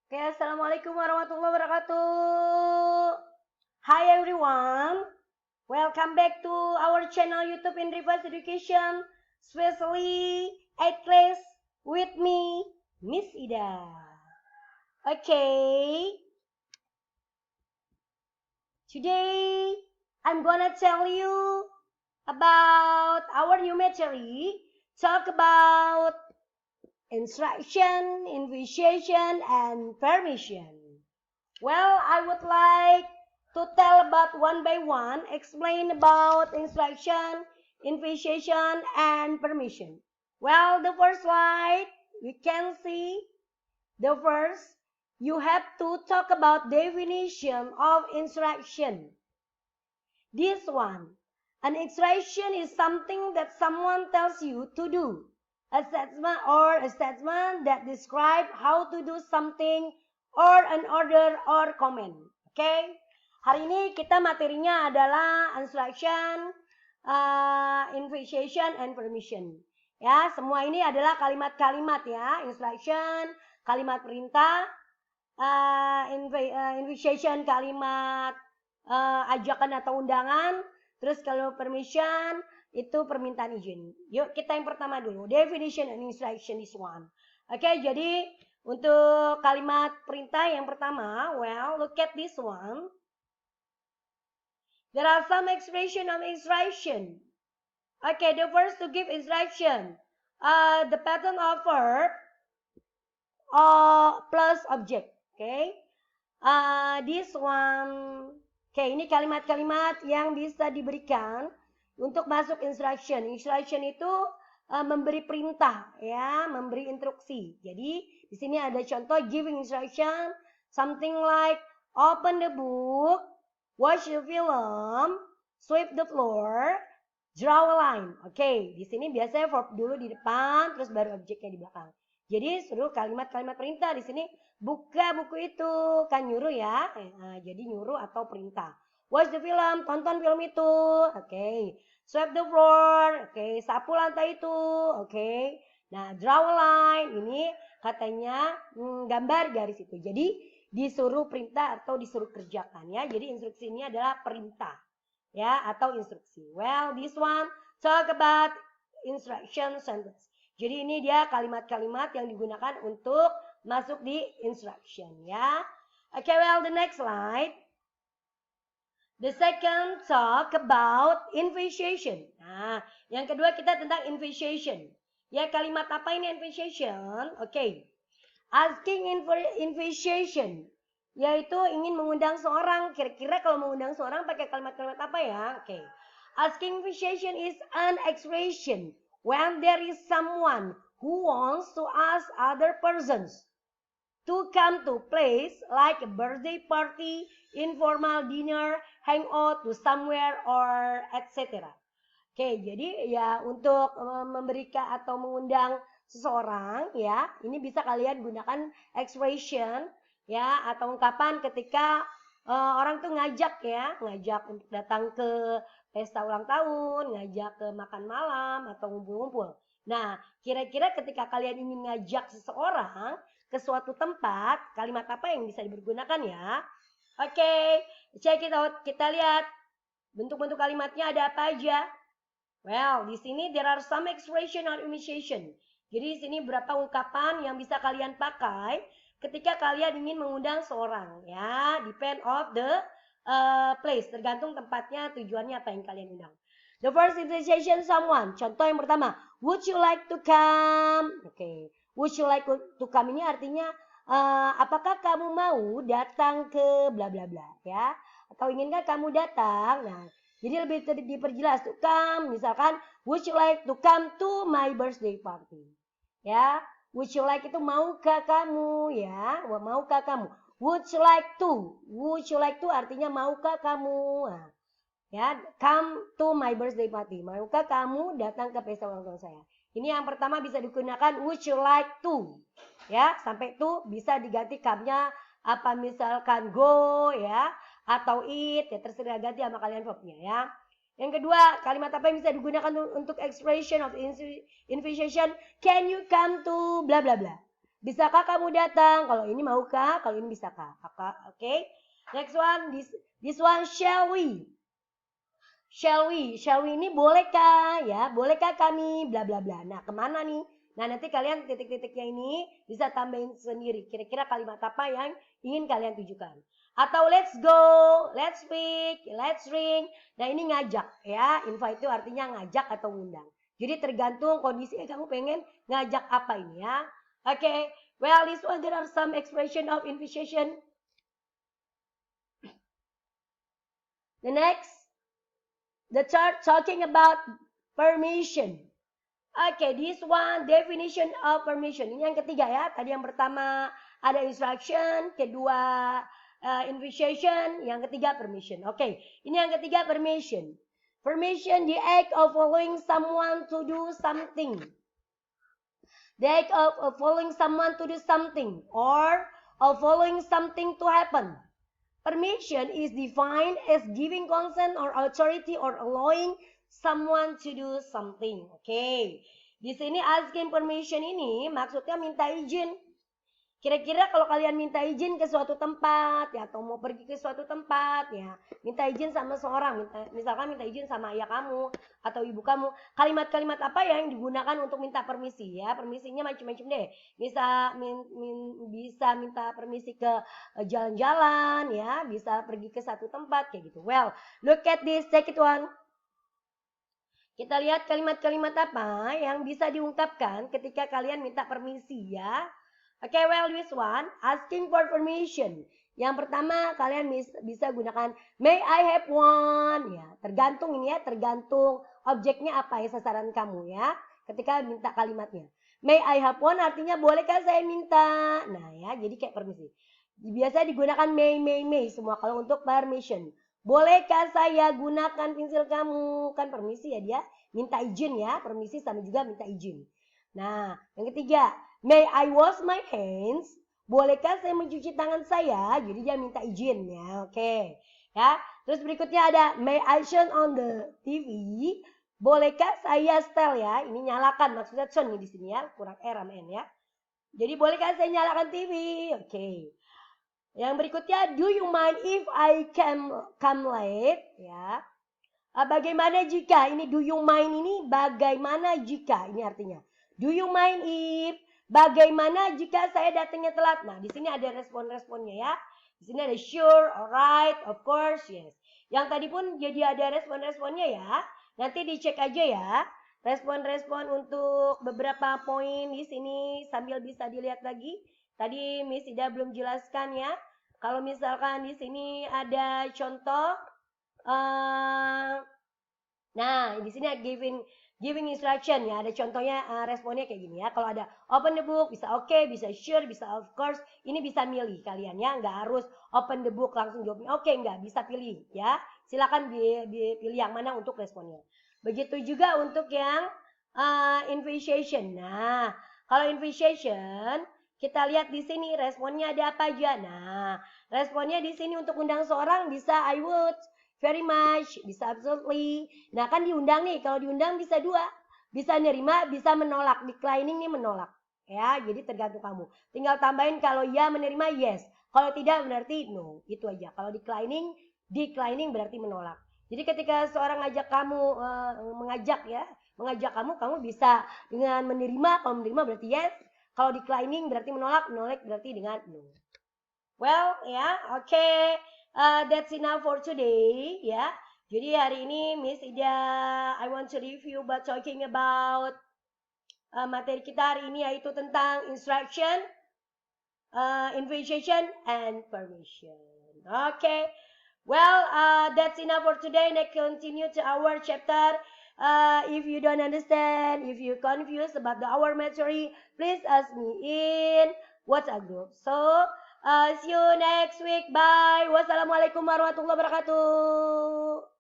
Oke, Assalamualaikum warahmatullahi wabarakatuh. Hi everyone, welcome back to our channel YouTube in Reverse Education, especially 8th class with me, Miss Ida. Okay, today I'm gonna tell you about our new material, talk about instruction, initiation, and permission. Well, I would like to tell about one by one, explain about instruction, initiation, and permission. Well, the first slide, we can see the first, you have to talk about definition of instruction. This one, an instruction is something that someone tells you to do. A statement that describe how to do something or an order or command. Okay? Hari ini kita materinya adalah instruction, invitation, and permission. Ya, semua ini adalah kalimat-kalimat ya, instruction, kalimat perintah, invitation, kalimat ajakan atau undangan. Terus kalau permission itu permintaan izin. Yuk kita yang pertama dulu. Definition and instruction is one. Oke, jadi untuk kalimat perintah yang pertama, well, look at this one. There are some expression of instruction. Okay, the first to give instruction. The pattern of verb plus object. Okay. This one. Oke, ini kalimat-kalimat yang bisa diberikan untuk masuk instruction. Instruction itu memberi perintah, ya, memberi instruksi. Jadi di sini ada contoh giving instruction, something like open the book, watch the film, sweep the floor, draw a line. Oke, di sini biasanya verb dulu di depan, terus baru objeknya di belakang. Jadi suruh kalimat-kalimat perintah di sini buka buku itu, kan nyuruh ya. Jadi nyuruh atau perintah. Watch the film, tonton film itu. Oke. Sweep the floor. Oke, sapu lantai itu. Oke. Nah, draw a line ini katanya gambar garis itu. Jadi disuruh perintah atau disuruh kerjakan ya. Jadi instruksi ini adalah perintah ya atau instruksi. Well, this one talk about instruction sentence. Jadi ini dia kalimat-kalimat yang digunakan untuk masuk di instruction ya. Okay, well the next slide. The second talk about invitation. Nah, yang kedua kita tentang invitation. Ya, kalimat apa ini invitation? Okay. Asking invitation yaitu ingin mengundang seorang. Kira-kira kalau mengundang seorang pakai kalimat-kalimat apa ya? Okay. Asking invitation is an expression when there is someone who wants to ask other persons to come to place like a birthday party, informal dinner, hangout to somewhere or etc. Oke, jadi ya untuk memberikan atau mengundang seseorang ya, ini bisa kalian gunakan expression ya atau ungkapan ketika orang tuh ngajak untuk datang ke pesta ulang tahun, ngajak ke makan malam atau ngumpul-ngumpul. Nah, kira-kira ketika kalian ingin ngajak seseorang ke suatu tempat, kalimat apa yang bisa dipergunakan ya? Oke, check it out. Kita lihat bentuk-bentuk kalimatnya ada apa aja. Well, di sini there are some expression or initiation. Jadi di sini berapa ungkapan yang bisa kalian pakai ketika kalian ingin mengundang seorang ya, depend of the place, tergantung tempatnya, tujuannya apa yang kalian undang. The first invitation someone. Contoh yang pertama, would you like to come? Oke, would you like to come ini artinya apakah kamu mau datang ke bla bla bla ya? Atau inginkah kamu datang? Nah, jadi lebih diperjelas to come, misalkan would you like to come to my birthday party? Ya, would you like itu maukah kamu ya? Maukah kamu? Would you like to? Would you like to artinya maukah kamu? Nah, ya, come to my birthday party. Maukah kamu datang ke pesta ulang tahun saya? Ini yang pertama bisa digunakan would you like to. Ya, sampai to bisa diganti come-nya apa misalkan go ya atau eat ya terserah ganti sama kalian verbnya ya. Yang kedua, kalimat apa yang bisa digunakan untuk expression of invitation? Can you come to bla bla bla? Bisakah kamu datang? Kalau ini maukah? Kalau ini bisakah? Oke. Next one, this one, shall we? Shall we? Shall we ini bolehkah? Ya, bolehkah kami? Bla bla bla. Nah, kemana nih? Nah, nanti kalian titik-titiknya ini bisa tambahin sendiri. Kira-kira kalimat apa yang ingin kalian tujukan. Atau let's go, let's speak, let's ring. Nah, ini ngajak ya. Invite itu artinya ngajak atau ngundang. Jadi tergantung kondisi kamu pengen ngajak apa ini ya. Oke. Well, this one there are some expression of invitation. The next, the third talking about permission. Okay, this one definition of permission. Ini yang ketiga ya. Tadi yang pertama ada instruction, kedua invitation, yang ketiga permission. Okay, ini yang ketiga permission. Permission, the act of following someone to do something. The act of following someone to do something or of following something to happen. Permission is defined as giving consent or authority or allowing someone to do something. Oke. Di sini asking permission ini maksudnya minta izin. Kira-kira kalau kalian minta izin ke suatu tempat ya atau mau pergi ke suatu tempat ya, minta izin sama seorang, misalkan minta izin sama ayah kamu atau ibu kamu, kalimat-kalimat apa yang digunakan untuk minta permisi ya? Permisinya macam-macam deh. Bisa bisa minta permisi ke jalan-jalan ya, bisa pergi ke satu tempat kayak gitu. Well, look at this, take it one. Kita lihat kalimat-kalimat apa yang bisa diungkapkan ketika kalian minta permisi ya. Oke, well this one, asking for permission. Yang pertama kalian bisa gunakan may I have one ya. Tergantung ini ya, tergantung objeknya apa ya sasaran kamu ya. Ketika minta kalimatnya. May I have one artinya bolehkah saya minta? Nah ya, jadi kayak permisi. Biasa digunakan may semua kalau untuk permission. Bolehkah saya gunakan pensil kamu? Kan permisi ya dia. Minta izin ya, permisi sama juga minta izin. Nah, yang ketiga, may I wash my hands? Bolehkah saya mencuci tangan saya? Jadi dia minta izin ya. Oke. Ya. Terus berikutnya ada may I turn on the TV? Bolehkah saya setel ya? Ini nyalakan maksudnya turn di sini ya, kurang R sama N ya. Jadi bolehkah saya nyalakan TV? Oke. Yang berikutnya, do you mind if I come late? Ya. Bagaimana jika? Ini do you mind ini bagaimana jika? Ini artinya. Do you mind if? Bagaimana jika saya datangnya telat? Nah, di sini ada respon-responnya ya. Di sini ada sure, alright, of course, yes. Yang tadi pun jadi ada respon-responnya ya. Nanti dicek aja ya. Respon-respon untuk beberapa poin di sini sambil bisa dilihat lagi. Tadi Miss Ida belum jelaskan ya. Kalau misalkan di sini ada contoh. Nah, di sini giving instruction ya. Ada contohnya responnya kayak gini ya. Kalau ada open the book bisa oke, bisa sure, bisa of course. Ini bisa milih kalian ya. Nggak harus open the book langsung jawabnya oke, nggak bisa pilih ya. Silakan dipilih yang mana untuk responnya. Begitu juga untuk yang invitation. Nah, kalau invitation kita lihat di sini responnya ada apa aja. Nah, responnya di sini untuk undang seorang bisa I would, very much, bisa absolutely. Nah kan diundang nih, kalau diundang bisa dua. Bisa nerima, bisa menolak. Declining nih menolak. Ya, jadi tergantung kamu. Tinggal tambahin kalau ya menerima yes. Kalau tidak berarti no. Itu aja. Kalau declining berarti menolak. Jadi ketika seorang ngajak kamu, mengajak kamu bisa dengan menerima. Kalau menerima berarti yes. Kalau declining berarti menolak berarti dengan no. Well, ya, oke. That's enough for today, ya. Jadi hari ini Miss Ida, I want to review by talking about materi kita hari ini yaitu tentang instruction, invitation, and permission. Okay. Well, that's enough for today. Let's continue to our chapter. If you don't understand, if you're confused about our material, please ask me in WhatsApp group. So, see you next week. Bye. Wassalamualaikum warahmatullahi wabarakatuh.